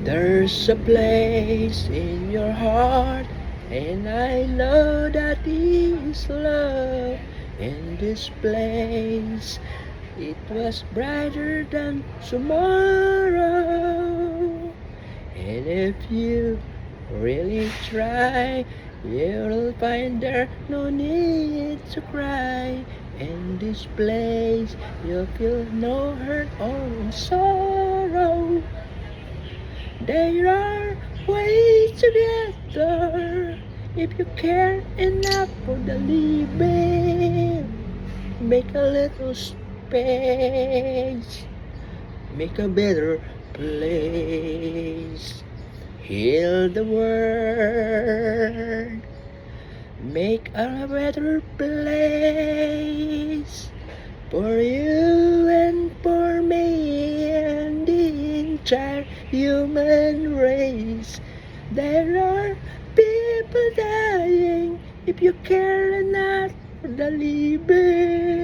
There's a place in your heart, and I know that is love. In this place, it was brighter than tomorrow. And if you really try, you'll find there no need to cry. In this place, you'll feel no hurt or sorrow. There are ways to get there if you care enough for the living. Make a little space, make a better place. Heal the world, make a better place for you and for me and the entire human race. There are people dying if you care enough for the living.